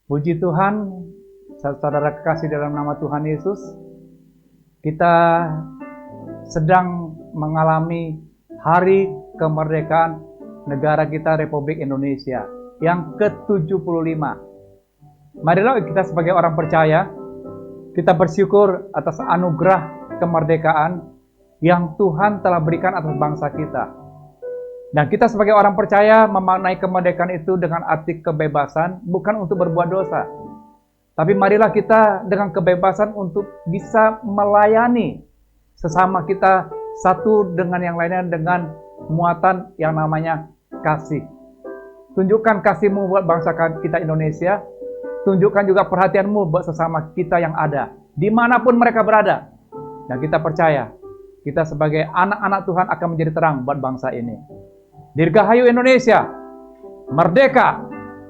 Puji Tuhan, saudara kekasih dalam nama Tuhan Yesus, kita sedang mengalami hari kemerdekaan negara kita Republik Indonesia yang ke-75. Marilah kita sebagai orang percaya, kita bersyukur atas anugerah kemerdekaan yang Tuhan telah berikan atas bangsa kita. Dan kita sebagai orang percaya memaknai kemerdekaan itu dengan arti kebebasan, bukan untuk berbuat dosa. Tapi marilah kita dengan kebebasan untuk bisa melayani sesama kita satu dengan yang lainnya dengan muatan yang namanya kasih. Tunjukkan kasih-Mu buat bangsa kita Indonesia, tunjukkan juga perhatian-Mu buat sesama kita yang ada, dimanapun mereka berada. Dan kita percaya, kita sebagai anak-anak Tuhan akan menjadi terang buat bangsa ini. Dirgahayu Indonesia, merdeka,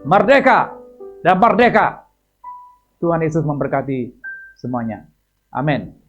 merdeka, dan merdeka. Tuhan Yesus memberkati semuanya. Amin.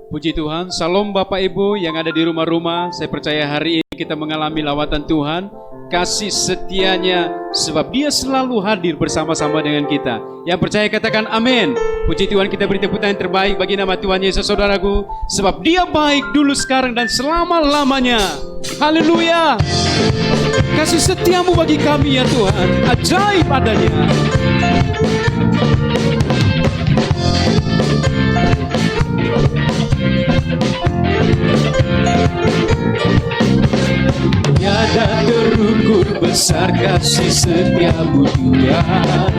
Puji Tuhan, Salam Bapak Ibu yang ada di rumah-rumah. Saya percaya hari ini kita mengalami lawatan Tuhan, kasih setianya, sebab Dia selalu hadir bersama-sama dengan kita. Yang percaya katakan amin. Puji Tuhan, kita beri tepuk tangan terbaik bagi nama Tuhan Yesus, saudaraku, sebab Dia baik dulu, sekarang, dan selama-lamanya. Haleluya. Kasih setiamu bagi kami ya Tuhan, ajaib adanya. Tiada terukur besar kasih setiamu Tuhan,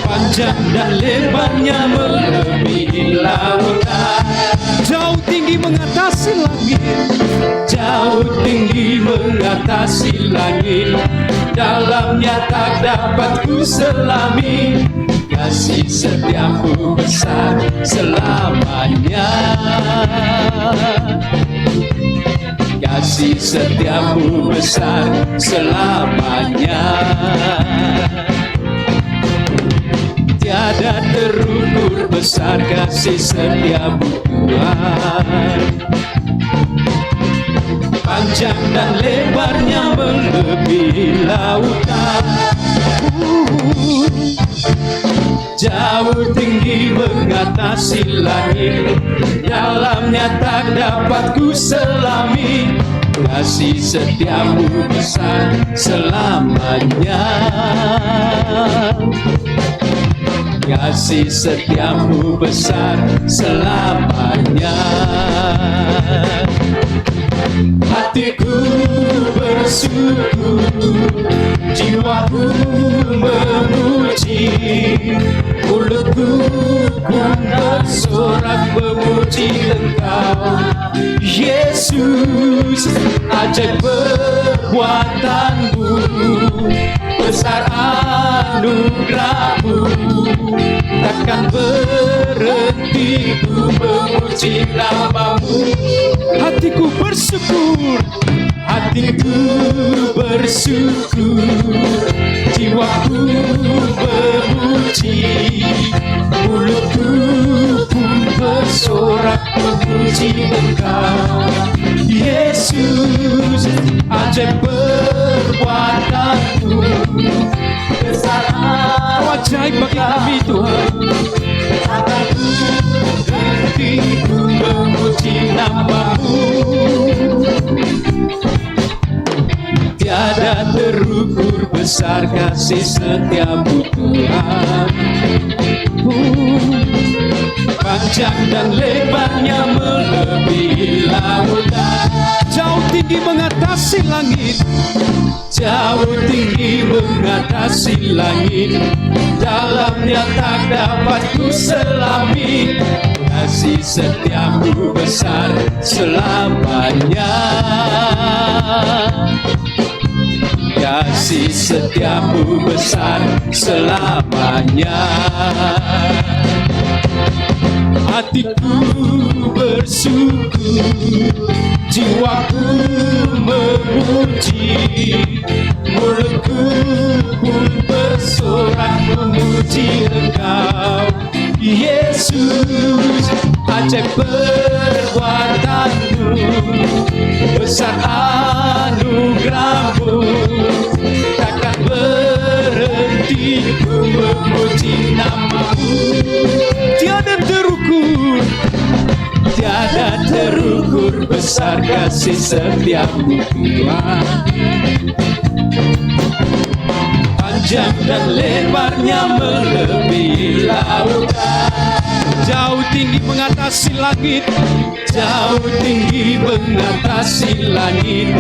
panjang dan lebarnya melebihi lautan, jauh tinggi mengatasi langit, jauh tinggi mengatasi langit, dalamnya tak dapat ku selami. Kasih setiamu besar selamanya, kasih setiamu besar selamanya. Tiada terukur besar kasih setiamu Tuhan, panjang dan lebarnya melebihi lautan, jauh tinggi mengatasi langit, dalamnya tak dapat ku selami. Kasih setiamu besar selamanya, kasih setiamu besar selamanya. Hatiku bersyukur, jiwaku memuji, mulutku pun bersorak memuji Engkau, Yesus. Ajaib perbuatanmu, besar anugerahmu, takkan berhenti ku memuji namamu. Hatiku bersyukur, hatiku bersyukur, jiwaku memuji, mulutku pun bersorak memuji Engkau, Yesus. Ajaib perbuatanmu, besar ajaib bagi kami Tuhan. Hatiku memuji nama-Mu, tiada terukur besar kasih setiamu Tuhan. Panjang dan lebarnya melebihi lautan, jauh tinggi mengatasi langit, jauh tinggi mengatasi langit. Dalamnya tak dapat ku selami, kasih setiamu besar selamanya. Kasih setiamu besar selamanya. Hatiku bersyukur, jiwaku memuji, mulutku pun bersorak memuji Engkau, Yesus. Ajaib perbuatan-Mu, besar anugerah-Mu, takkan berhenti ku memuji nama-Mu. Tiada terukur, tiada terukur besar kasih setiamu Tuhan. Panjang dan lebarnya melebihi lautan, jauh tinggi mengatasi langit, jauh tinggi mengatasi langit.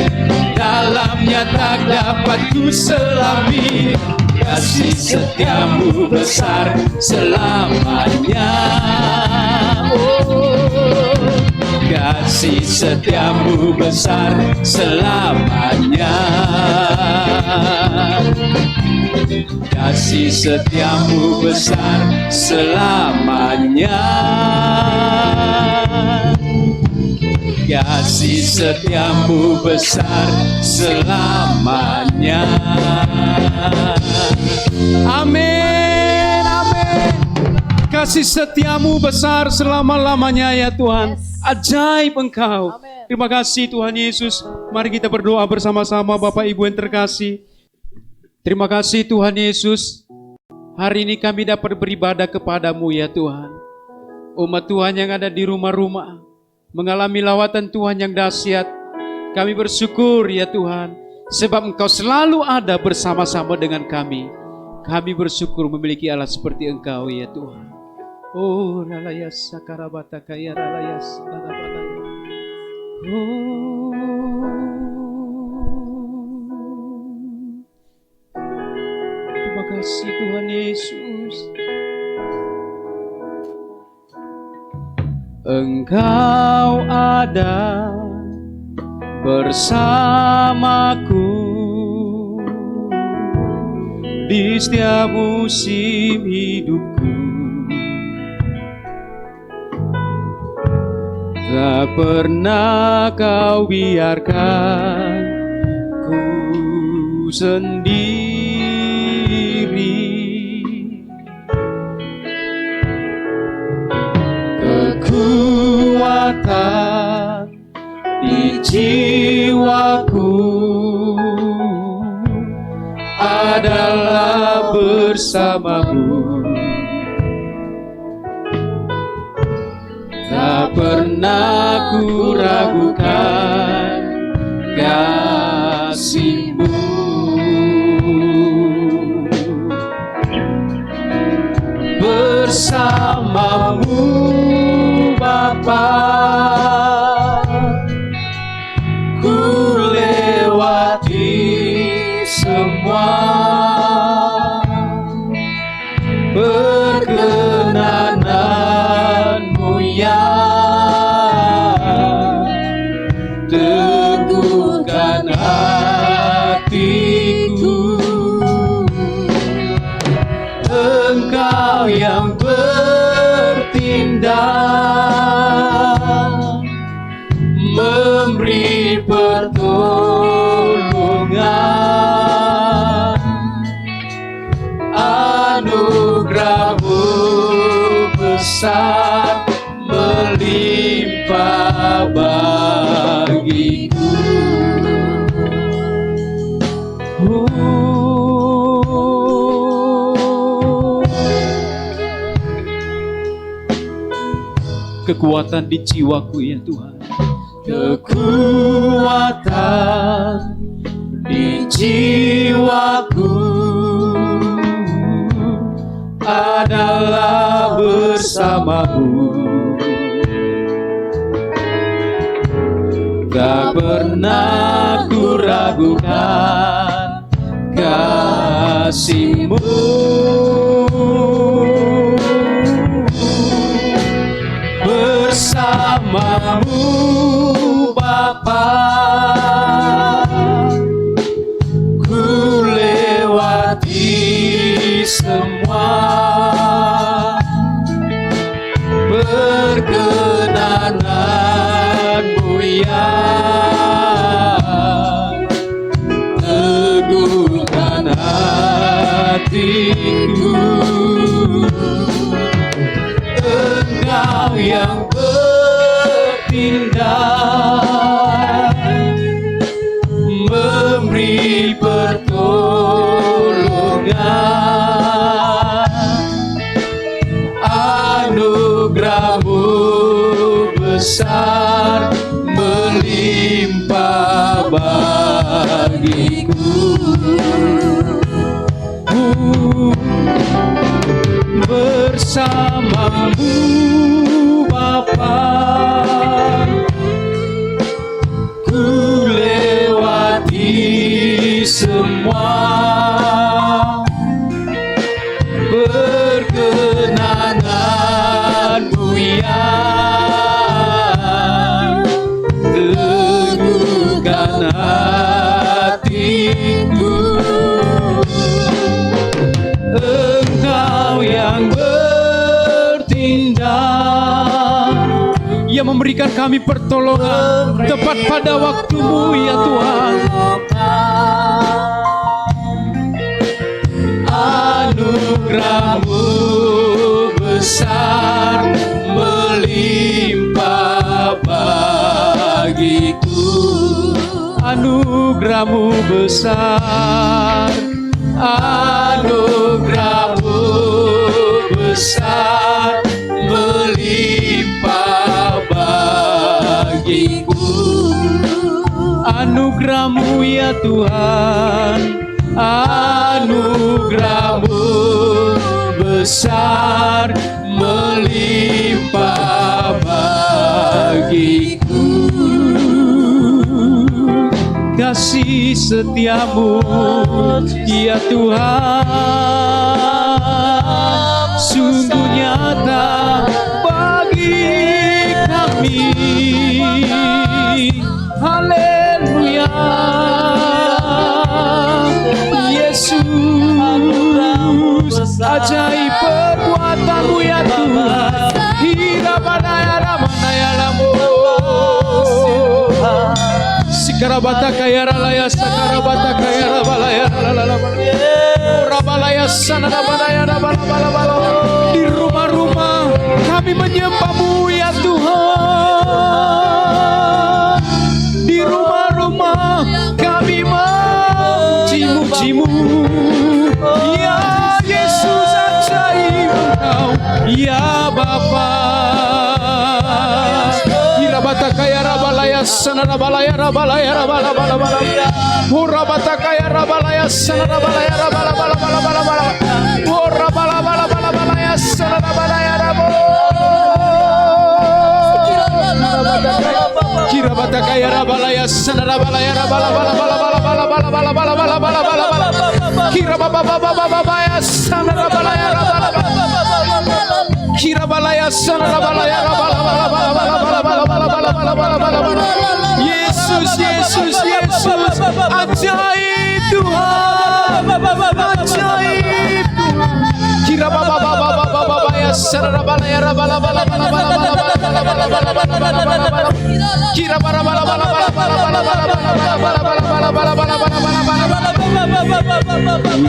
Dalamnya tak dapat ku selami, kasih setiamu besar selamanya. Oh, kasih setiamu besar selamanya. Kasih setiamu besar selamanya. Kasih setiamu besar selamanya. Amin, amin. Kasih setiamu besar selama-lamanya ya Tuhan. Ajaib Engkau. Terima kasih Tuhan Yesus. Mari kita berdoa bersama-sama Bapak Ibu yang terkasih. Terima kasih Tuhan Yesus. Hari ini kami dapat beribadah kepada-Mu ya Tuhan. Umat Tuhan yang ada di rumah-rumah mengalami lawatan Tuhan yang dahsyat. Kami bersyukur ya Tuhan, sebab Engkau selalu ada bersama-sama dengan kami. Kami bersyukur memiliki Allah seperti Engkau ya Tuhan. Oh, ralayas sakarabata kaya ralayas lalabalaya. Oh, terima kasih Tuhan Yesus. Engkau ada bersamaku di setiap musim hidupku. Tak pernah Kau biarkan ku sendiri. Kekuatan di jiwaku adalah bersama-Mu. Tak pernah ku ragukan kasih-Mu. Bersama-Mu Bapa, ku lewati semua perkenanan-Mu yang teguhkan hatiku. Engkau yang bertindak, memberi pertolongan, anugerah-Mu besar melimpah bagiku. Oh, kekuatan di jiwaku ya Tuhan. Kekuatan di jiwaku adalah bersamamu. Tak pernah ku ragukan kasih-Mu. Bersamamu Bapa, ku lewati semua. Perkenananmu ya teguhkan hatiku. Engkau yang bertindak, memberi pertolongan. Anugerah-Mu besar melimpah bagiku. Bersamamu Bapa, ku lewati semua. Perkenanan-Mu ya teguhkan hatiku. Engkau yang bertindak, yang memberikan kami pertolongan tepat pada waktu-Mu ya Tuhan. Anugerah-Mu besar melimpah bagiku. Anugerah-Mu besar, anugerah-Mu besar melimpah bagiku. Anugerah-Mu ya Tuhan, anugerah-Mu besar melimpah bagiku. Kasih setia-Mu ya Tuhan sungguh nyata bagi kami. Haleluya, Yesus, ajaib perbuatan-Mu ya Tuhan. Sikarabata kaya ralaya sakarabata kaya rabalaya rabalaya sana rabalaya rabalaya. Di rumah-rumah kami menyembah-Mu ya Tuhan. Di rumah-rumah kami memuji-muji-Mu ya Yesus, ajaib Engkau ya Bapa. Irabata kaya rabalaya sana rabalaya rabalaya rabalaya. Urabata kaya rabalaya sana rabalaya rabalaya. Urabala sana rabalaya rabalaya. Kirabata kaya rabalaya sana rabalaya rabalaya. Kirababa sana rabalaya rabalaya. Kirabalaya sana rabalaya rabalaya. Yesus, Yesus, Yesus, ajaib Tuhan, ajaib Tuhan. Kirababa sana rabalaya rabalaya.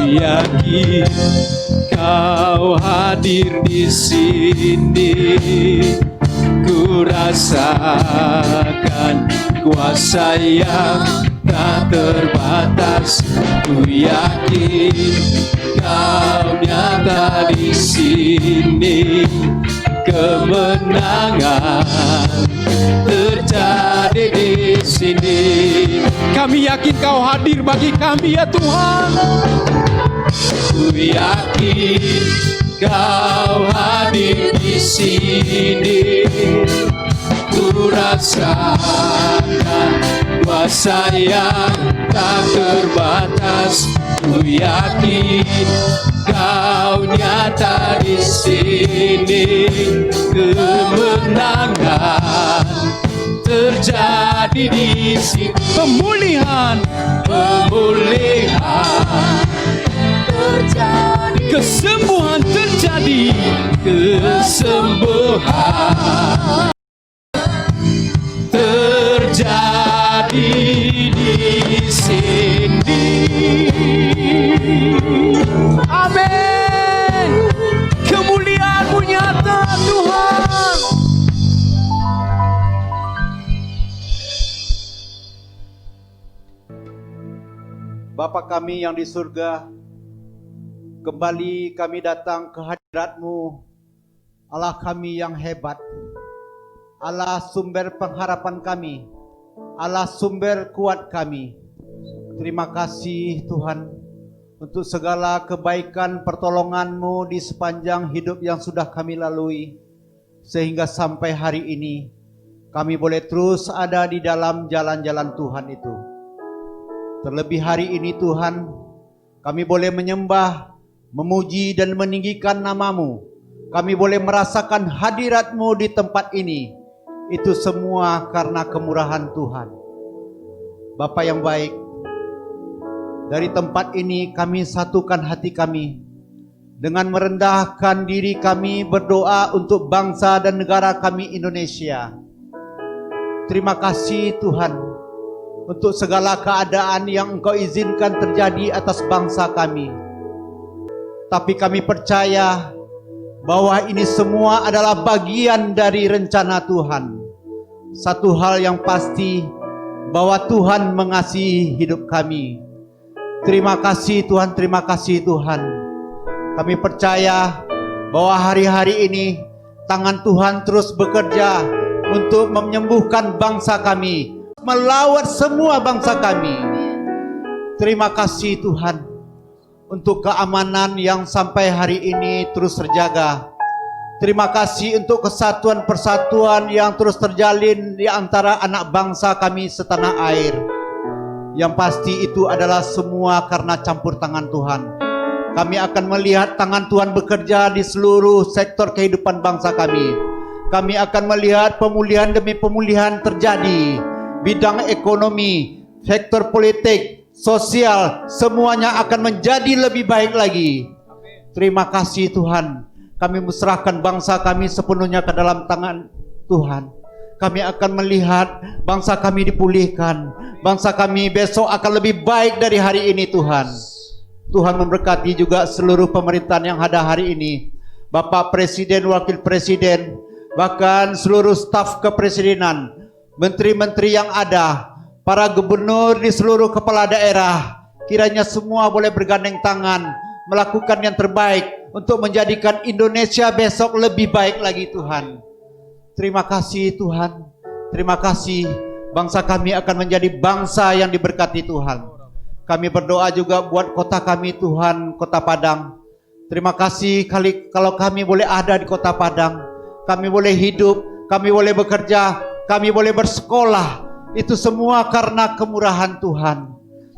Yakin Kau hadir di sini, ku rasakan kuasa yang tak terbatas. Ku yakin Kau nyata di sini, kemenangan terjadi di sini. Kami yakin Kau hadir bagi kami ya Tuhan. Ku yakin Kau hadir di sini. Ku rasakan kuasa yang tak terbatas. Ku yakin Kau nyata di sini. Kemenangan terjadi di sini. Pemulihan terjadi. Kesembuhan terjadi. Kesembuhan terjadi di sini. Amin. Kemuliaan-Mu nyata Tuhan. Bapa kami yang di surga, kembali kami datang ke hadirat-Mu, Allah kami yang hebat, Allah sumber pengharapan kami, Allah sumber kuat kami. Terima kasih Tuhan untuk segala kebaikan pertolongan-Mu di sepanjang hidup yang sudah kami lalui, sehingga sampai hari ini kami boleh terus ada di dalam jalan-jalan Tuhan itu. Terlebih hari ini Tuhan, kami boleh menyembah, memuji dan meninggikan nama-Mu. Kami boleh merasakan hadirat-Mu di tempat ini. Itu semua karena kemurahan Tuhan. Bapa yang baik, dari tempat ini kami satukan hati kami dengan merendahkan diri kami berdoa untuk bangsa dan negara kami Indonesia. Terima kasih Tuhan untuk segala keadaan yang Engkau izinkan terjadi atas bangsa kami. Tapi kami percaya bahwa ini semua adalah bagian dari rencana Tuhan. Satu hal yang pasti, bahwa Tuhan mengasihi hidup kami. Terima kasih Tuhan, terima kasih Tuhan. Kami percaya bahwa hari-hari ini tangan Tuhan terus bekerja untuk menyembuhkan bangsa kami, melawat semua bangsa kami. Terima kasih Tuhan untuk keamanan yang sampai hari ini terus terjaga. Terima kasih untuk kesatuan persatuan yang terus terjalin di antara anak bangsa kami setanah air. Yang pasti itu adalah semua karena campur tangan Tuhan. Kami akan melihat tangan Tuhan bekerja di seluruh sektor kehidupan bangsa kami. Kami akan melihat pemulihan demi pemulihan terjadi. Bidang ekonomi, sektor politik, sosial, semuanya akan menjadi lebih baik lagi. Terima kasih Tuhan. Kami menyerahkan bangsa kami sepenuhnya ke dalam tangan Tuhan. Kami akan melihat bangsa kami dipulihkan. Bangsa kami besok akan lebih baik dari hari ini Tuhan. Tuhan memberkati juga seluruh pemerintahan yang ada hari ini. Bapak Presiden, Wakil Presiden, bahkan seluruh staf kepresidenan, menteri-menteri yang ada, para gubernur di seluruh kepala daerah, kiranya semua boleh bergandeng tangan, melakukan yang terbaik untuk menjadikan Indonesia besok lebih baik lagi Tuhan. Terima kasih Tuhan. Terima kasih, bangsa kami akan menjadi bangsa yang diberkati Tuhan. Kami berdoa juga buat kota kami Tuhan, Kota Padang. Terima kasih kalau kami boleh ada di Kota Padang. Kami boleh hidup, kami boleh bekerja, kami boleh bersekolah. Itu semua karena kemurahan Tuhan.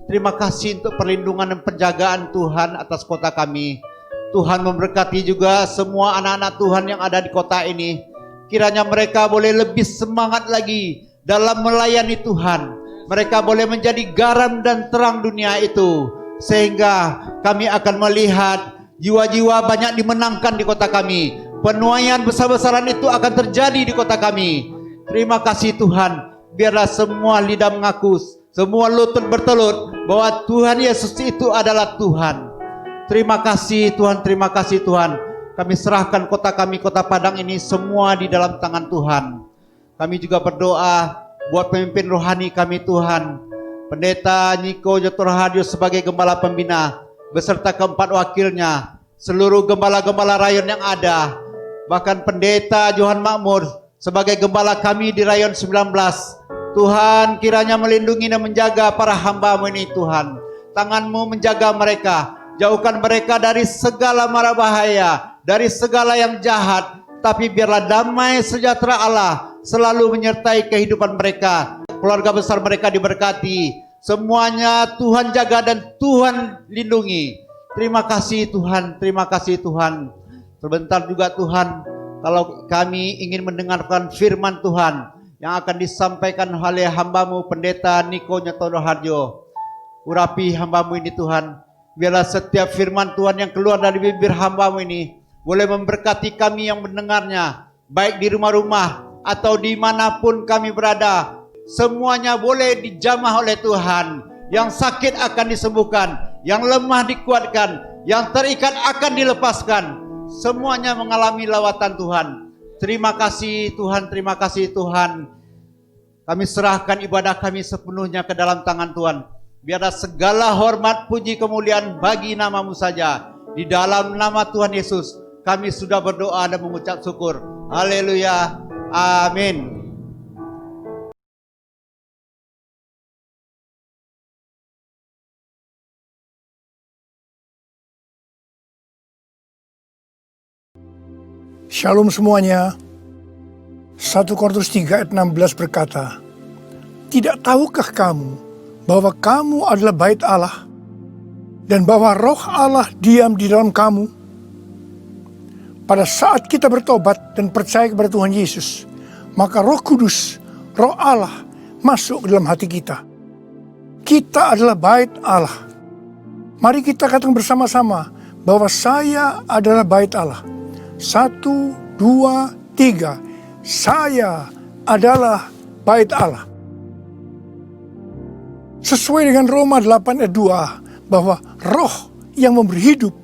Terima kasih untuk perlindungan dan penjagaan Tuhan atas kota kami. Tuhan memberkati juga semua anak-anak Tuhan yang ada di kota ini. Kiranya mereka boleh lebih semangat lagi dalam melayani Tuhan. Mereka boleh menjadi garam dan terang dunia itu. Sehingga kami akan melihat jiwa-jiwa banyak dimenangkan di kota kami. Penuaian besar-besaran itu akan terjadi di kota kami. Terima kasih Tuhan. Biarlah semua lidah mengaku, semua lutut bertelut bahwa Tuhan Yesus itu adalah Tuhan. Terima kasih Tuhan, terima kasih Tuhan. Kami serahkan kota kami, Kota Padang ini semua di dalam tangan Tuhan. Kami juga berdoa buat pemimpin rohani kami Tuhan. Pendeta Niko Jotor Hadio sebagai gembala pembina, beserta keempat wakilnya, seluruh gembala-gembala rayon yang ada, bahkan pendeta Johan Makmur sebagai gembala kami di Rayon 19. Tuhan kiranya melindungi dan menjaga para hamba-Mu ini Tuhan. Tangan-Mu menjaga mereka, jauhkan mereka dari segala mara bahaya, dari segala yang jahat, tapi biarlah damai sejahtera Allah selalu menyertai kehidupan mereka. Keluarga besar mereka diberkati, semuanya Tuhan jaga dan Tuhan lindungi. Terima kasih Tuhan, terima kasih Tuhan. Sebentar juga Tuhan, kalau kami ingin mendengarkan firman Tuhan yang akan disampaikan oleh hamba-Mu Pendeta Niko Nyatono Harjo. Urapi hamba-Mu ini Tuhan, biarlah setiap firman Tuhan yang keluar dari bibir hamba-Mu ini boleh memberkati kami yang mendengarnya, baik di rumah-rumah atau dimanapun kami berada. Semuanya boleh dijamah oleh Tuhan. Yang sakit akan disembuhkan, yang lemah dikuatkan, yang terikat akan dilepaskan. Semuanya mengalami lawatan Tuhan. Terima kasih Tuhan, terima kasih Tuhan. Kami serahkan ibadah kami sepenuhnya ke dalam tangan Tuhan. Biarlah segala hormat, puji, kemuliaan bagi nama-Mu saja. Di dalam nama Tuhan Yesus, kami sudah berdoa dan mengucap syukur. Haleluya. Amin. Shalom semuanya. 1 Korintus 3 ayat 16 berkata, "Tidak tahukah kamu bahwa kamu adalah bait Allah dan bahwa roh Allah diam di dalam kamu?" Pada saat kita bertobat dan percaya kepada Tuhan Yesus, maka Roh Kudus, Roh Allah masuk ke dalam hati kita. Kita adalah bait Allah. Mari kita katakan bersama-sama bahwa saya adalah bait Allah. 1, 2, 3. Saya adalah bait Allah. Sesuai dengan Roma 8 ayat 2, bahwa roh yang memberi hidup,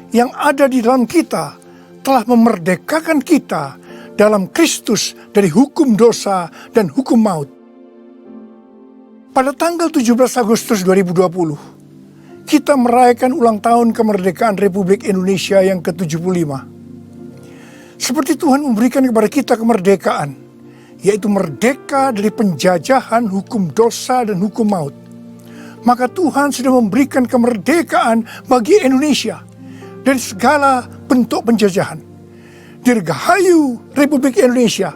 yang ada di dalam kita, telah memerdekakan kita dalam Kristus dari hukum dosa dan hukum maut. Pada tanggal 17 Agustus 2020, kita merayakan ulang tahun kemerdekaan Republik Indonesia yang ke-75. Seperti Tuhan memberikan kepada kita kemerdekaan, yaitu merdeka dari penjajahan hukum dosa dan hukum maut, maka Tuhan sudah memberikan kemerdekaan bagi Indonesia dari segala bentuk penjajahan. Dirgahayu Republik Indonesia.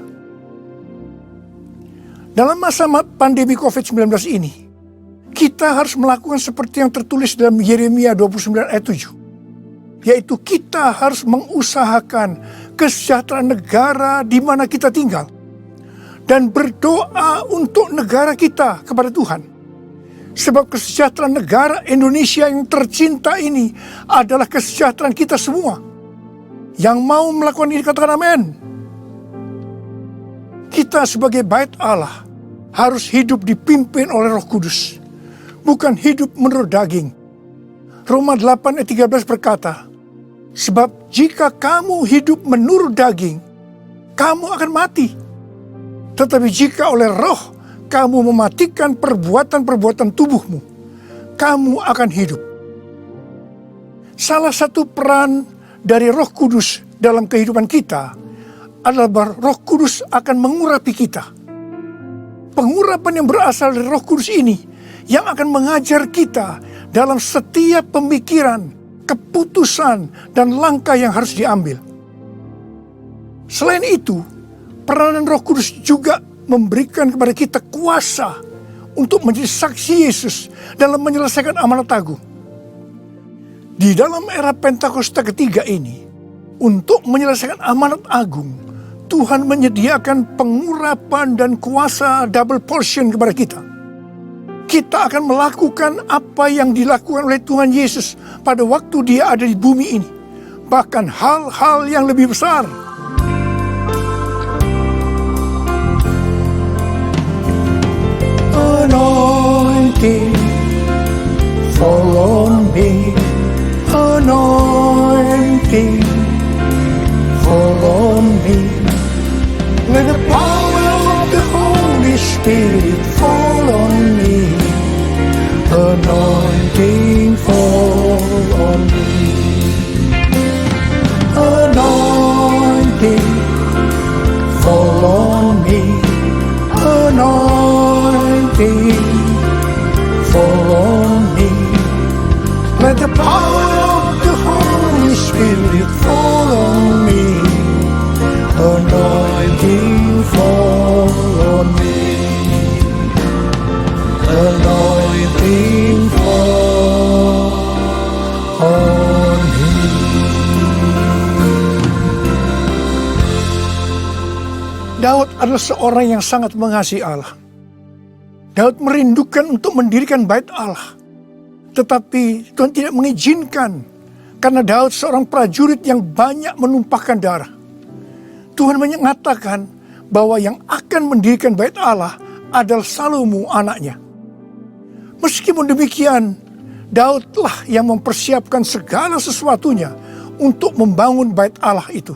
Dalam masa pandemi COVID-19 ini, kita harus melakukan seperti yang tertulis dalam Yeremia 29 ayat 7. Yaitu kita harus mengusahakan kesejahteraan negara di mana kita tinggal. Dan berdoa untuk negara kita kepada Tuhan. Sebab kesejahteraan negara Indonesia yang tercinta ini adalah kesejahteraan kita semua. Yang mau melakukan ini katakan amin. Kita sebagai bait Allah harus hidup dipimpin oleh Roh Kudus. Bukan hidup menurut daging. Roma 8 ayat 13 berkata, "Sebab jika kamu hidup menurut daging, kamu akan mati. Tetapi jika oleh roh kamu mematikan perbuatan-perbuatan tubuhmu, kamu akan hidup." Salah satu peran dari Roh Kudus dalam kehidupan kita adalah bahwa Roh Kudus akan mengurapi kita. Pengurapan yang berasal dari Roh Kudus ini yang akan mengajar kita dalam setiap pemikiran, keputusan, dan langkah yang harus diambil. Selain itu, peranan Roh Kudus juga memberikan kepada kita kuasa untuk menjadi saksi Yesus dalam menyelesaikan amanat agung. Di dalam era Pentakosta ketiga ini, untuk menyelesaikan amanat agung, Tuhan menyediakan pengurapan dan kuasa double portion kepada kita. Kita akan melakukan apa yang dilakukan oleh Tuhan Yesus pada waktu Dia ada di bumi ini. Bahkan hal-hal yang lebih besar. Anointing fall on me. Anointing fall on me. Let the power of the Holy Spirit fall on me. Anointing fall on me. Anointing Daud adalah seorang yang sangat mengasihi Allah. Daud merindukan untuk mendirikan bait Allah. Tetapi Tuhan tidak mengizinkan karena Daud seorang prajurit yang banyak menumpahkan darah. Tuhan mengatakan bahwa yang akan mendirikan bait Allah adalah Salomo anaknya. Meskipun demikian, Daudlah yang mempersiapkan segala sesuatunya untuk membangun bait Allah itu.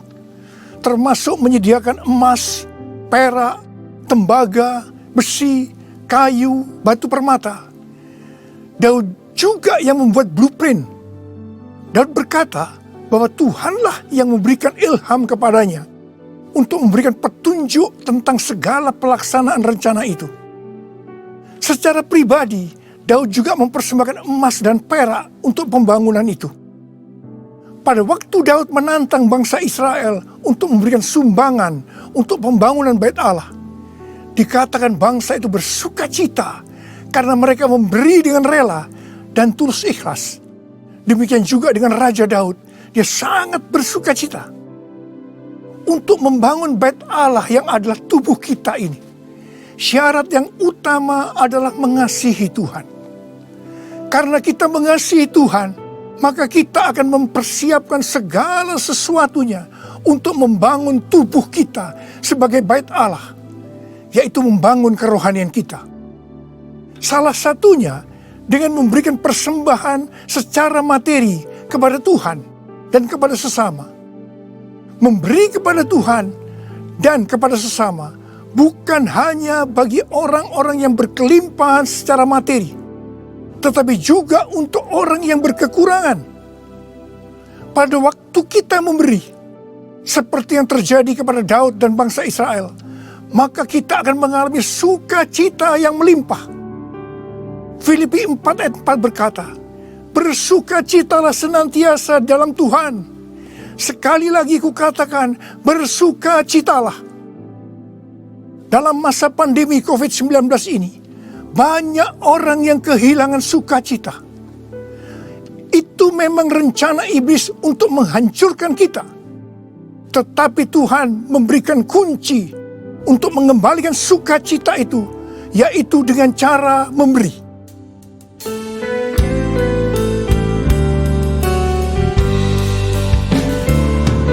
Termasuk menyediakan emas, perak, tembaga, besi, kayu, batu permata. Daud juga yang membuat blueprint. Daud berkata bahwa Tuhanlah yang memberikan ilham kepadanya untuk memberikan petunjuk tentang segala pelaksanaan rencana itu. Secara pribadi, Daud juga mempersembahkan emas dan perak untuk pembangunan itu. Pada waktu Daud menantang bangsa Israel untuk memberikan sumbangan untuk pembangunan bait Allah, dikatakan bangsa itu bersuka cita karena mereka memberi dengan rela dan tulus ikhlas. Demikian juga dengan Raja Daud, dia sangat bersuka cita untuk membangun bait Allah yang adalah tubuh kita ini. Syarat yang utama adalah mengasihi Tuhan. Karena kita mengasihi Tuhan, maka kita akan mempersiapkan segala sesuatunya untuk membangun tubuh kita sebagai bait Allah, yaitu membangun kerohanian kita. Salah satunya dengan memberikan persembahan secara materi kepada Tuhan dan kepada sesama. Memberi kepada Tuhan dan kepada sesama bukan hanya bagi orang-orang yang berkelimpahan secara materi, tetapi juga untuk orang yang berkekurangan. Pada waktu kita memberi, seperti yang terjadi kepada Daud dan bangsa Israel, maka kita akan mengalami sukacita yang melimpah. Filipi 4 ayat 4 berkata, bersukacitalah senantiasa dalam Tuhan. Sekali lagi kukatakan, bersukacitalah. Dalam masa pandemi COVID-19 ini, banyak orang yang kehilangan sukacita. Itu memang rencana iblis untuk menghancurkan kita. Tetapi Tuhan memberikan kunci untuk mengembalikan sukacita itu, yaitu dengan cara memberi.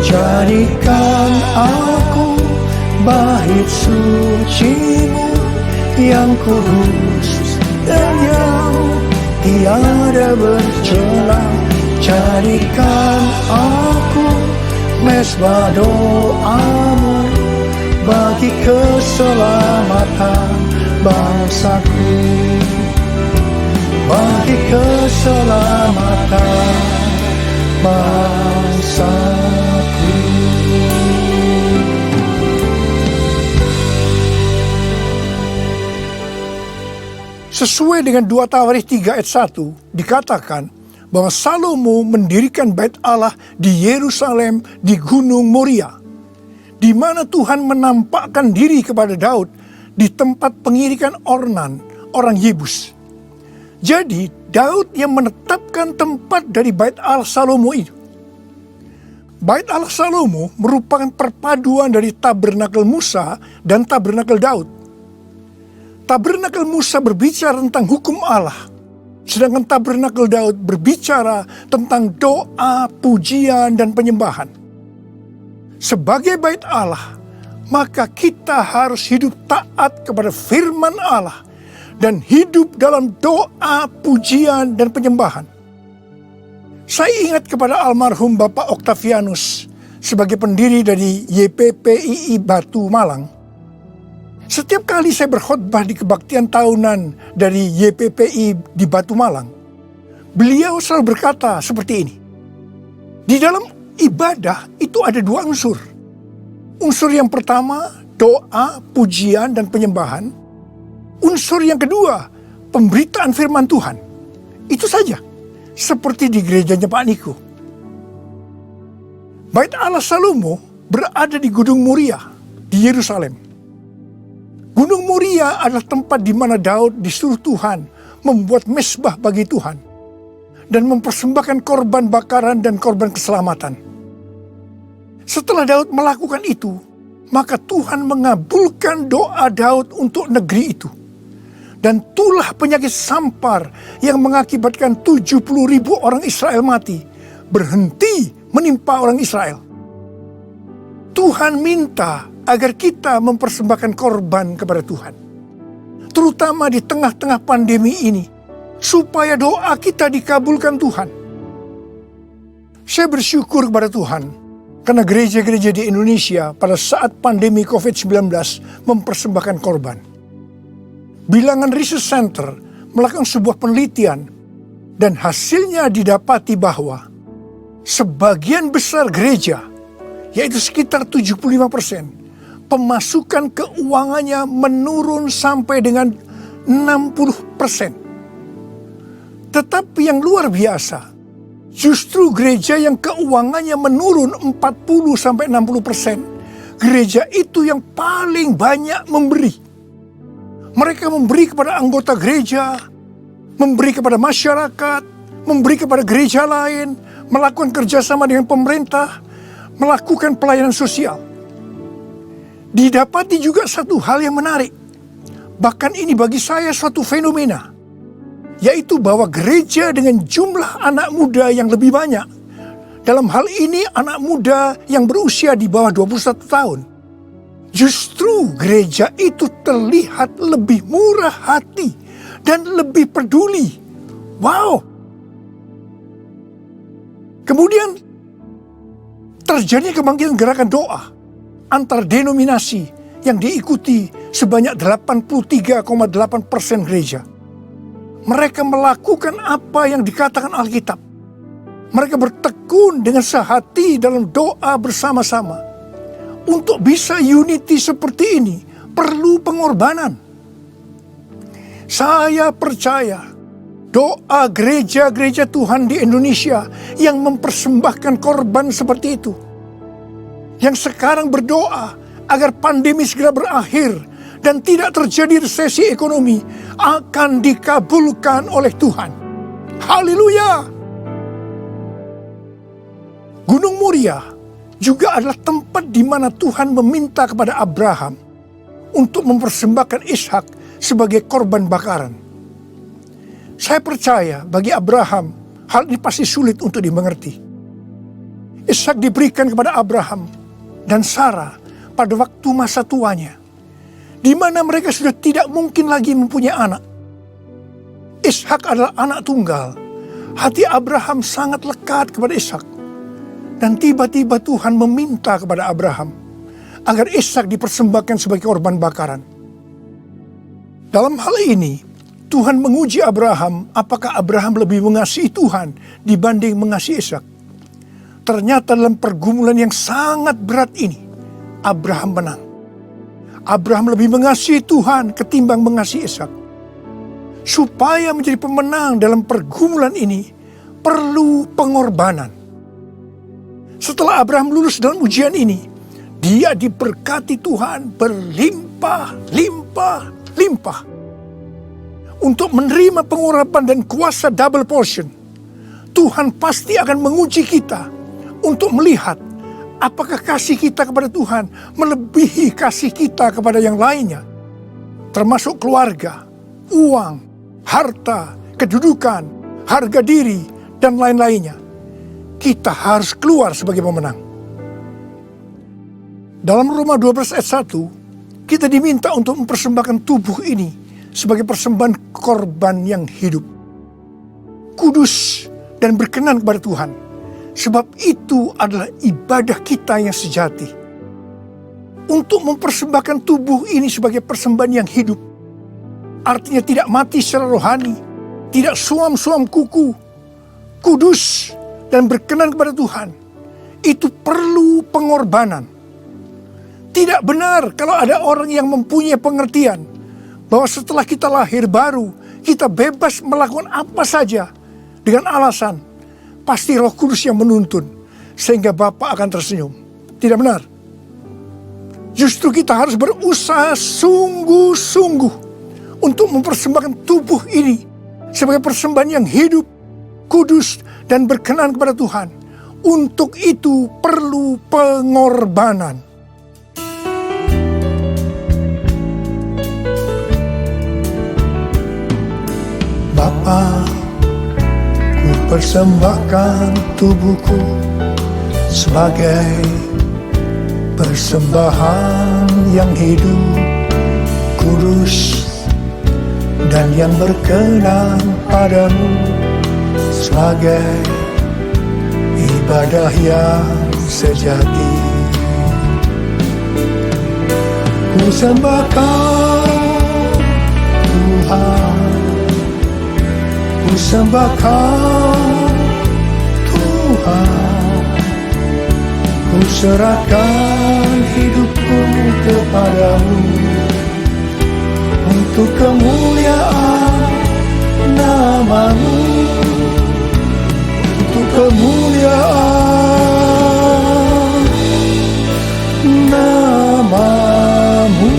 Jadikan aku bait suci-Mu yang kudus dan yang tiada bercela. Jadikan aku mezbah doa-Mu bagi keselamatan bangsaku, bagi keselamatan bangsaku. Sesuai dengan 2 Tawarikh 3 ayat 1, dikatakan bahwa Salomo mendirikan bait Allah di Yerusalem di Gunung Moria, di mana Tuhan menampakkan diri kepada Daud di tempat pengirikan Ornan, orang Yebus. Jadi Daud yang menetapkan tempat dari bait Allah Salomo itu. Bait Allah Salomo merupakan perpaduan dari tabernakel Musa dan tabernakel Daud. Tabernakel Musa berbicara tentang hukum Allah, sedangkan tabernakel Daud berbicara tentang doa, pujian, dan penyembahan. Sebagai bait Allah, maka kita harus hidup taat kepada firman Allah dan hidup dalam doa, pujian, dan penyembahan. Saya ingat kepada almarhum Bapak Octavianus sebagai pendiri dari YPPII Batu Malang. Setiap kali saya berkhotbah di kebaktian tahunan dari YPPI di Batu Malang, beliau selalu berkata seperti ini. Di dalam ibadah itu ada 2 unsur. Unsur yang pertama, doa, pujian, dan penyembahan. Unsur yang kedua, pemberitaan firman Tuhan. Itu saja, seperti di gerejanya Pak Niko. Bait Allah Salomo berada di Gunung Moria di Yerusalem. Gunung Moria adalah tempat di mana Daud disuruh Tuhan membuat mezbah bagi Tuhan dan mempersembahkan korban bakaran dan korban keselamatan. Setelah Daud melakukan itu, maka Tuhan mengabulkan doa Daud untuk negeri itu. Dan tulah penyakit sampar yang mengakibatkan 70.000 orang Israel mati berhenti menimpa orang Israel. Tuhan minta agar kita mempersembahkan korban kepada Tuhan, terutama di tengah-tengah pandemi ini, supaya doa kita dikabulkan Tuhan. Saya bersyukur kepada Tuhan karena gereja-gereja di Indonesia pada saat pandemi COVID-19 mempersembahkan korban. Bilangan Research Center melakukan sebuah penelitian dan hasilnya didapati bahwa sebagian besar gereja, yaitu sekitar 75%, pemasukan keuangannya menurun sampai dengan 60%. Tetapi yang luar biasa, justru gereja yang keuangannya menurun 40-60%, gereja itu yang paling banyak memberi. Mereka memberi kepada anggota gereja, memberi kepada masyarakat, memberi kepada gereja lain, melakukan kerjasama dengan pemerintah, melakukan pelayanan sosial. Didapati juga satu hal yang menarik, bahkan ini bagi saya suatu fenomena, yaitu bahwa gereja dengan jumlah anak muda yang lebih banyak, dalam hal ini anak muda yang berusia di bawah 21 tahun, justru gereja itu terlihat lebih murah hati dan lebih peduli. Wow! Kemudian terjadi kebangkitan gerakan doa antar denominasi yang diikuti sebanyak 83,8% gereja. Mereka melakukan apa yang dikatakan Alkitab. Mereka bertekun dengan sehati dalam doa bersama-sama. Untuk bisa unity seperti ini, perlu pengorbanan. Saya percaya doa gereja-gereja Tuhan di Indonesia yang mempersembahkan korban seperti itu, yang sekarang berdoa agar pandemi segera berakhir dan tidak terjadi resesi ekonomi, akan dikabulkan oleh Tuhan. Haleluya! Gunung Moria juga adalah tempat di mana Tuhan meminta kepada Abraham untuk mempersembahkan Ishak sebagai korban bakaran. Saya percaya bagi Abraham hal ini pasti sulit untuk dimengerti. Ishak diberikan kepada Abraham dan Sarah pada waktu masa tuanya, di mana mereka sudah tidak mungkin lagi mempunyai anak. Ishak adalah anak tunggal. Hati Abraham sangat lekat kepada Ishak. Dan tiba-tiba Tuhan meminta kepada Abraham agar Ishak dipersembahkan sebagai korban bakaran. Dalam hal ini, Tuhan menguji Abraham apakah Abraham lebih mengasihi Tuhan dibanding mengasihi Ishak. Ternyata dalam pergumulan yang sangat berat ini, Abraham menang. Abraham lebih mengasihi Tuhan ketimbang mengasihi Ishak. Supaya menjadi pemenang dalam pergumulan ini, perlu pengorbanan. Setelah Abraham lulus dalam ujian ini, dia diberkati Tuhan berlimpah-limpah. Untuk menerima pengurapan dan kuasa double portion, Tuhan pasti akan menguji kita untuk melihat apakah kasih kita kepada Tuhan melebihi kasih kita kepada yang lainnya, termasuk keluarga, uang, harta, kedudukan, harga diri, dan lain-lainnya. Kita harus keluar sebagai pemenang. Dalam Roma 12 ayat 1, kita diminta untuk mempersembahkan tubuh ini sebagai persembahan korban yang hidup, kudus dan berkenan kepada Tuhan. Sebab itu adalah ibadah kita yang sejati. Untuk mempersembahkan tubuh ini sebagai persembahan yang hidup, artinya tidak mati secara rohani, tidak suam-suam kuku, kudus dan berkenan kepada Tuhan, itu perlu pengorbanan. Tidak benar kalau ada orang yang mempunyai pengertian bahwa setelah kita lahir baru, kita bebas melakukan apa saja dengan alasan pasti Roh Kudus yang menuntun sehingga Bapa akan tersenyum. Tidak benar. Justru kita harus berusaha sungguh-sungguh untuk mempersembahkan tubuh ini sebagai persembahan yang hidup, kudus, dan berkenan kepada Tuhan. Untuk itu perlu pengorbanan. persembahkan tubuhku sebagai persembahan yang hidup, kudus, dan yang berkenan padamu, sebagai ibadah yang sejati. Ku sembahkan Tuhan, ku sembahkan Tuhan, ku serahkan hidupku kepadamu untuk kemuliaan nama-Mu, untuk kemuliaan nama-Mu.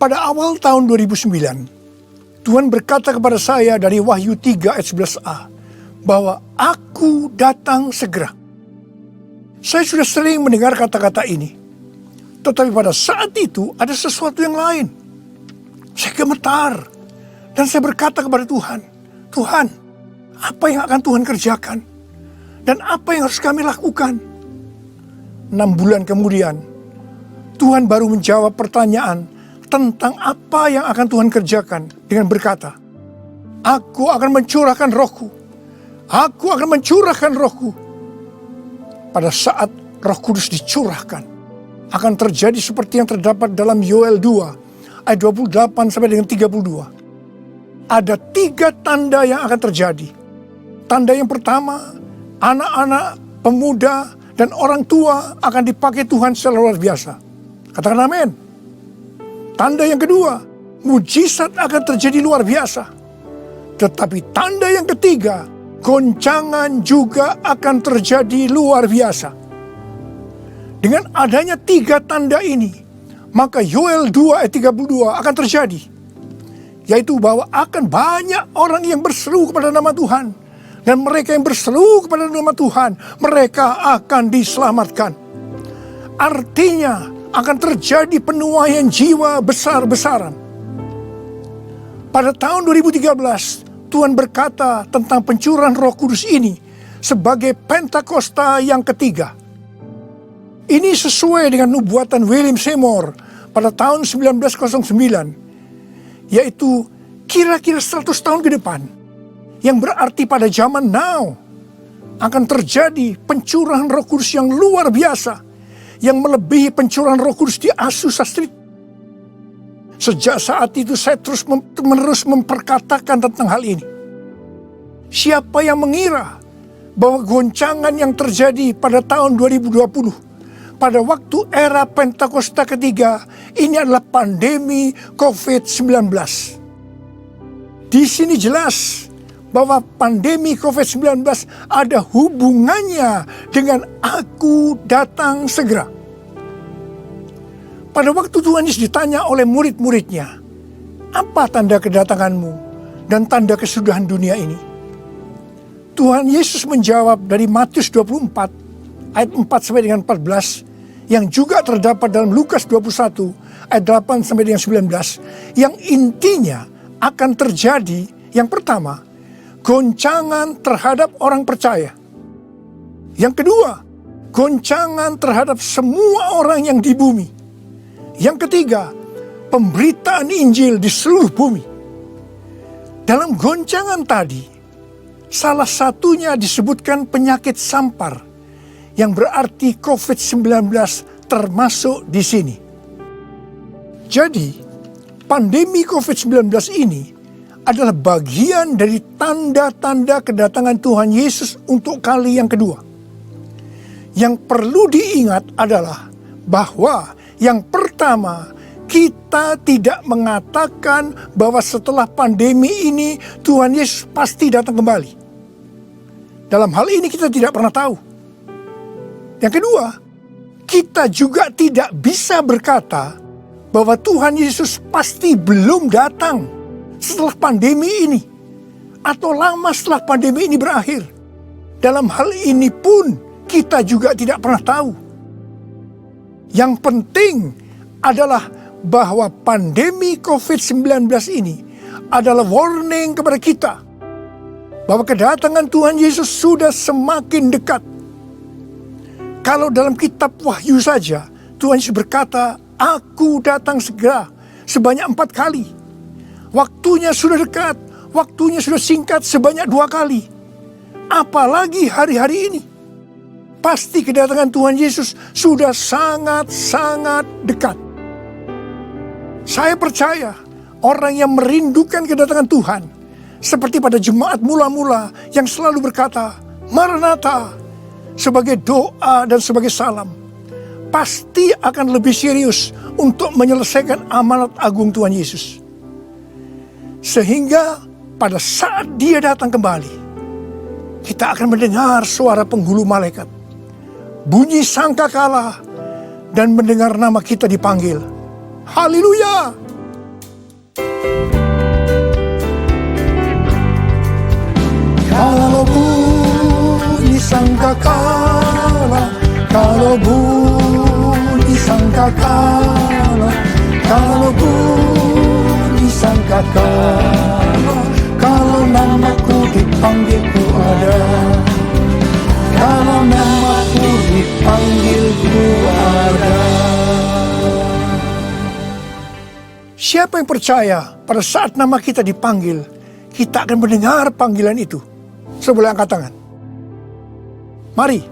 Pada awal tahun 2009, Tuhan berkata kepada saya dari Wahyu 3 ayat 11a, bahwa aku datang segera. Saya sudah sering mendengar kata-kata ini, tetapi pada saat itu ada sesuatu yang lain. Saya gemetar, dan saya berkata kepada Tuhan, Tuhan, apa yang akan Tuhan kerjakan? Dan apa yang harus kami lakukan? 6 bulan kemudian, Tuhan baru menjawab pertanyaan tentang apa yang akan Tuhan kerjakan dengan berkata, aku akan mencurahkan rohku. Aku akan mencurahkan rohku. Pada saat Roh Kudus dicurahkan, akan terjadi seperti yang terdapat dalam Yoel 2 ayat 28 sampai dengan 32. Ada 3 tanda yang akan terjadi. Tanda yang pertama, anak-anak, pemuda, dan orang tua akan dipakai Tuhan secara luar biasa. Katakan amin. Tanda yang kedua, mujizat akan terjadi luar biasa. Tetapi tanda yang ketiga, goncangan juga akan terjadi luar biasa. Dengan adanya 3 tanda ini, maka Yoel 2 ayat 32 akan terjadi. Yaitu bahwa akan banyak orang yang berseru kepada nama Tuhan. Dan mereka yang berseru kepada nama Tuhan, mereka akan diselamatkan. Artinya, akan terjadi penuaian jiwa besar-besaran. Pada tahun 2013, Tuhan berkata tentang pencurahan Roh Kudus ini sebagai Pentakosta yang ketiga. Ini sesuai dengan nubuatan William Seymour pada tahun 1909, yaitu kira-kira 100 tahun ke depan, yang berarti pada zaman now akan terjadi pencurahan Roh Kudus yang luar biasa, yang melebihi pencurahan Roh Kudus di Azusa Street. Sejak saat itu saya terus-menerus memperkatakan tentang hal ini. Siapa yang mengira bahwa goncangan yang terjadi pada tahun 2020, pada waktu era Pentakosta ketiga, ini adalah pandemi COVID-19. Di sini jelas bahwa pandemi COVID-19 ada hubungannya dengan aku datang segera. Pada waktu Tuhan Yesus ditanya oleh murid-muridnya, apa tanda kedatanganmu dan tanda kesudahan dunia ini? Tuhan Yesus menjawab dari Matius 24 ayat 4 sampai dengan 14, yang juga terdapat dalam Lukas 21 ayat 8 sampai dengan 19, yang intinya akan terjadi. Yang pertama, goncangan terhadap orang percaya. Yang kedua, goncangan terhadap semua orang yang di bumi. Yang ketiga, pemberitaan Injil di seluruh bumi. Dalam goncangan tadi, salah satunya disebutkan penyakit sampar, yang berarti COVID-19 termasuk di sini. Jadi, pandemi COVID-19 ini adalah bagian dari tanda-tanda kedatangan Tuhan Yesus untuk kali yang kedua. Yang perlu diingat adalah bahwa yang pertama, kita tidak mengatakan bahwa setelah pandemi ini Tuhan Yesus pasti datang kembali. Dalam hal ini kita tidak pernah tahu. Yang kedua, kita juga tidak bisa berkata bahwa Tuhan Yesus pasti belum datang setelah pandemi ini, atau lama setelah pandemi ini berakhir. Dalam hal ini pun kita juga tidak pernah tahu. Yang penting adalah bahwa pandemi COVID-19 ini adalah warning kepada kita bahwa kedatangan Tuhan Yesus sudah semakin dekat. Kalau dalam kitab Wahyu saja, Tuhan Yesus berkata, "Aku datang segera," sebanyak 4 kali. Waktunya sudah dekat, waktunya sudah singkat sebanyak 2 kali. Apalagi hari-hari ini. Pasti kedatangan Tuhan Yesus sudah sangat-sangat dekat. Saya percaya orang yang merindukan kedatangan Tuhan, seperti pada jemaat mula-mula yang selalu berkata, "Maranatha," sebagai doa dan sebagai salam, pasti akan lebih serius untuk menyelesaikan amanat agung Tuhan Yesus. Sehingga pada saat Dia datang kembali, kita akan mendengar suara penghulu malaikat, bunyi sangkakala, dan mendengar nama kita dipanggil. Haleluya! Kalau bunyi sangkakala, kalau bunyi sangkakala, kalau bunyi sangkakala, kalau namaku dipanggil ku ada, kalau namaku dipanggil ku ada. Siapa yang percaya pada saat nama kita dipanggil, kita akan mendengar panggilan itu? Sebelah angkat tangan. Mari,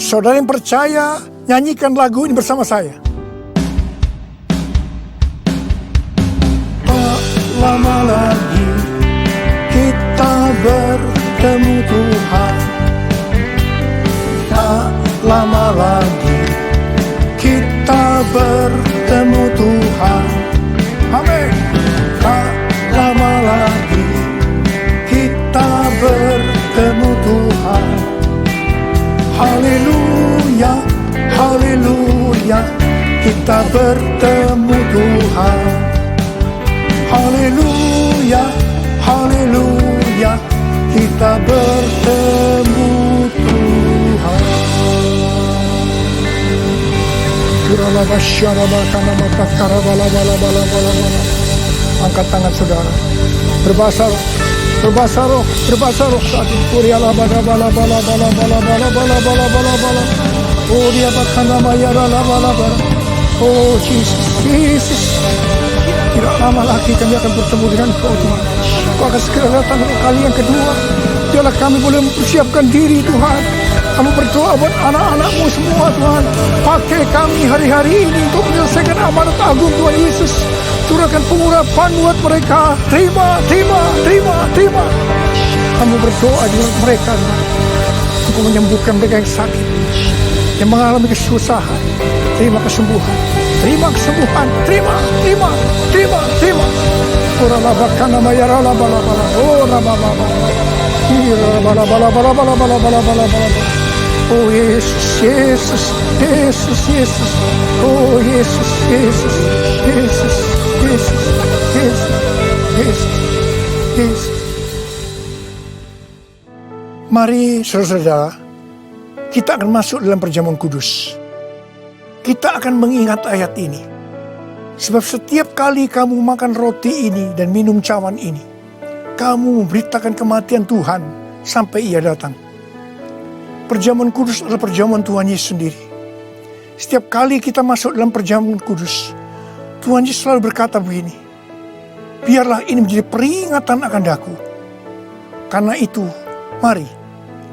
saudara yang percaya, nyanyikan lagu ini bersama saya. Tak lama lagi kita bertemu Tuhan. Tak lama lagi kita bertemu Tuhan. Amin. Tak lama lagi kita bertemu Tuhan. Haleluya, haleluya, kita bertemu Tuhan. Haleluya, haleluya, kita bertemu Tuhan. Angkat tangan saudara, berbahasa roh, berbahasa roh, berbahasa roh saat ini. Kuriala bala bala bala bala bala bala bala bala bala bala. Oh dia bahkan nama ya bala bala bala. Oh Jesus, Jesus. Tidak lama lagi kami akan bertemu dengan Kau Tuhan. Kau akan segera datang untuk kali yang kedua. Biarlah kami boleh mempersiapkan diri Tuhan. Kami berdoa buat anak-anak-Mu semua Tuhan. Pakai kami hari-hari ini untuk menyelesaikan amanat agung Tuhan Yesus. Turunkan pengurapan buat mereka. Terima, terima, terima, terima. Kami berdoa dengan mereka Tuhan. Untuk menyembuhkan mereka yang sakit, yang mengalami kesusahan. Terima kesembuhan. Terima kesembuhan. Terima, terima, terima, terima. Ora labakan nama ya rala bala bala. Oh raba bala. Bala bala bala bala bala bala bala bala. Oh Yesus, Yesus, Yesus, Yesus. Oh Yesus, Yesus, Yesus, Yesus, Yesus, Yesus, Yesus. Mari saudara-saudara, kita akan masuk dalam perjamuan kudus. Kita akan mengingat ayat ini. Sebab setiap kali kamu makan roti ini dan minum cawan ini, kamu memberitakan kematian Tuhan sampai Ia datang. Perjamuan kudus adalah perjamuan Tuhan Yesus sendiri. Setiap kali kita masuk dalam perjamuan kudus, Tuhan Yesus selalu berkata begini, biarlah ini menjadi peringatan akan daku. Karena itu, mari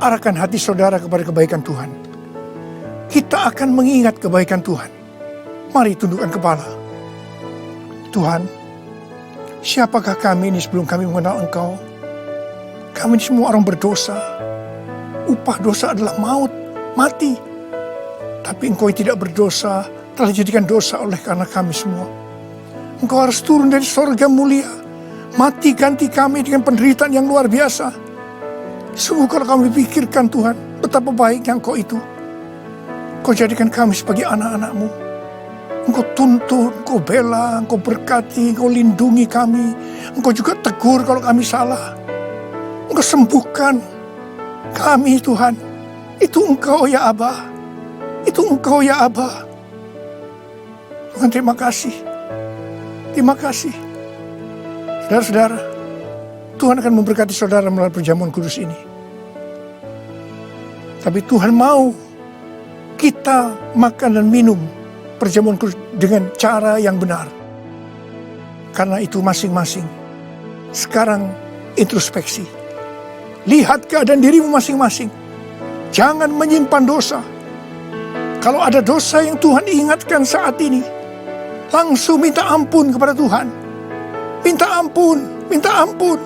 arahkan hati saudara kepada kebaikan Tuhan. Kita akan mengingat kebaikan Tuhan. Mari tundukkan kepala. Tuhan, siapakah kami ini sebelum kami mengenal Engkau? Kami ini semua orang berdosa. Upah dosa adalah maut, mati. Tapi Engkau yang tidak berdosa telah dijadikan dosa oleh karena kami semua. Engkau harus turun dari sorga mulia, mati ganti kami dengan penderitaan yang luar biasa. Sungguh kalau kami pikirkan Tuhan, betapa baiknya Engkau itu. Engkau jadikan kami sebagai anak-anak-Mu. Engkau tuntun, Engkau bela, Engkau berkati, Engkau lindungi kami. Engkau juga tegur kalau kami salah. Engkau sembuhkan kami Tuhan. Itu Engkau ya Aba. Itu Engkau ya Aba. Tuhan terima kasih. Terima kasih. Saudara-saudara, Tuhan akan memberkati saudara melalui perjamuan kudus ini. Tapi Tuhan mau kita makan dan minum perjamuan kudus dengan cara yang benar. Karena itu masing-masing. Sekarang introspeksi. Lihat keadaan dirimu masing-masing. Jangan menyimpan dosa. Kalau ada dosa yang Tuhan ingatkan saat ini, langsung minta ampun kepada Tuhan. Minta ampun, minta ampun.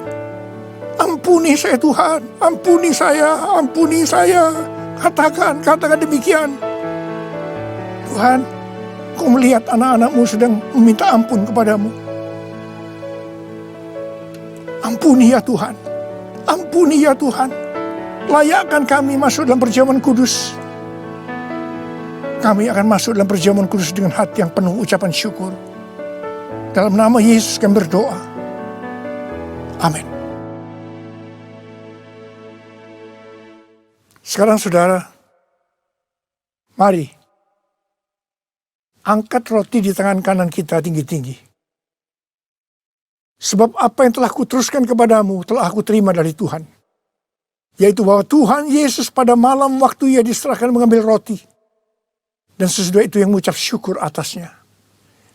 Ampuni saya Tuhan, ampuni saya, ampuni saya. Katakan demikian. Tuhan, Kau melihat anak-anakmu sedang meminta ampun kepadamu. Ampuni ya Tuhan, ampuni ya Tuhan. Layakkan kami masuk dalam perjamuan kudus. Kami akan masuk dalam perjamuan kudus dengan hati yang penuh ucapan syukur. Dalam nama Yesus kami berdoa. Amin. Sekarang saudara, mari angkat roti di tangan kanan kita tinggi-tinggi. Sebab apa yang telah kuteruskan kepadamu telah aku terima dari Tuhan. Yaitu bahwa Tuhan Yesus pada malam waktu ia diserahkan mengambil roti. Dan sesudah itu yang mengucap syukur atasnya.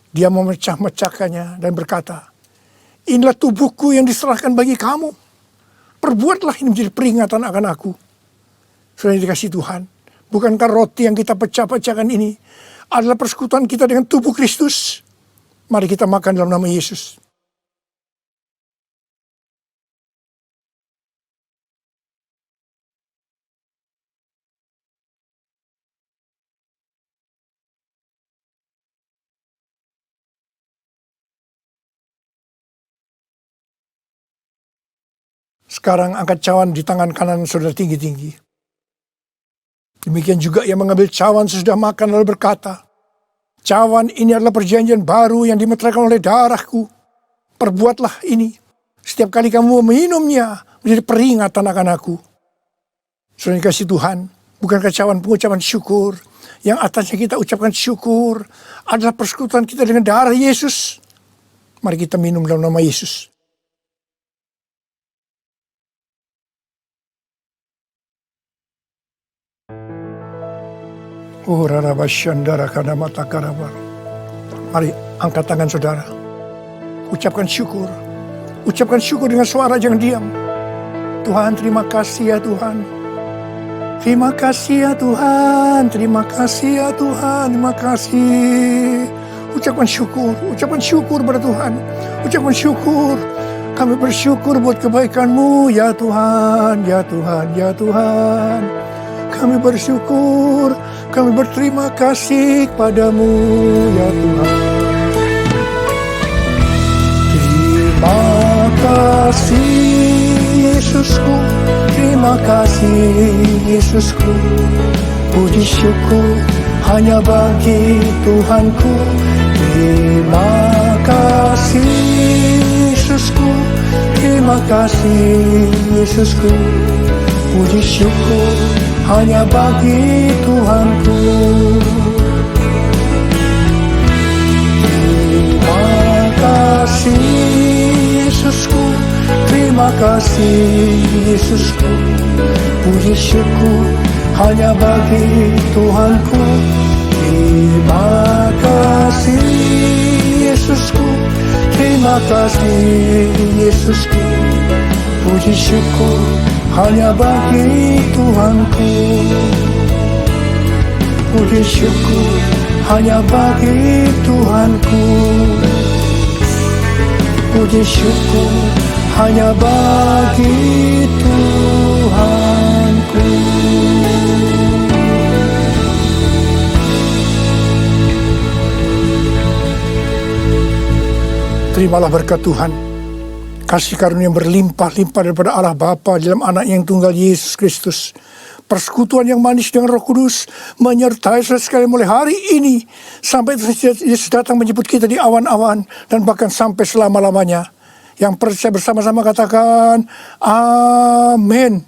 Dia memecah-mecahkannya dan berkata, inilah tubuhku yang diserahkan bagi kamu. Perbuatlah ini menjadi peringatan akan aku. Sudah dikasih Tuhan. Bukankah roti yang kita pecah-pecahkan ini adalah persekutuan kita dengan tubuh Kristus? Mari kita makan dalam nama Yesus. Sekarang angkat cawan di tangan kanan saudara tinggi-tinggi. Demikian juga ia mengambil cawan sesudah makan lalu berkata, cawan ini adalah perjanjian baru yang dimeteraikan oleh darahku. Perbuatlah ini. Setiap kali kamu meminumnya menjadi peringatan akan aku. Saudara dikasih Tuhan, bukankah cawan pengucapan syukur yang atasnya kita ucapkan syukur adalah persekutuan kita dengan darah Yesus? Mari kita minum dalam nama Yesus. Oh rarabasyandara kadamata karaba. Mari angkat tangan saudara. Ucapkan syukur. Ucapkan syukur dengan suara, jangan diam. Tuhan terima kasih ya Tuhan. Terima kasih ya Tuhan. Terima kasih ya Tuhan. Terima kasih. Ucapkan syukur pada Tuhan. Ucapkan syukur. Kami bersyukur buat kebaikan-Mu ya Tuhan. Ya Tuhan, ya Tuhan. Kami bersyukur. Kami berterima kasih kepadamu ya Tuhan. Terima kasih Yesusku, terima kasih Yesusku. Puji syukur hanya bagi Tuhanku. Terima kasih Yesusku, terima kasih Yesusku. Puji syukur hanya bagi Tuhanku. Terima kasih Yesusku, terima kasih Yesusku. Puji syukur hanya bagi Tuhanku. Terima kasih Yesusku, terima kasih Yesusku. Puji syukur hanya bagi Tuhanku. Puji syukur hanya bagi Tuhanku. Puji syukur hanya bagi Tuhanku. Terimalah berkat Tuhan. Kasih karunia yang berlimpah-limpah daripada Allah Bapa dalam anak yang tunggal Yesus Kristus. Persekutuan yang manis dengan Roh Kudus menyertai saudara sekalian mulai hari ini sampai Yesus datang menjemput kita di awan-awan dan bahkan sampai selama-lamanya. Yang percaya bersama-sama katakan amin.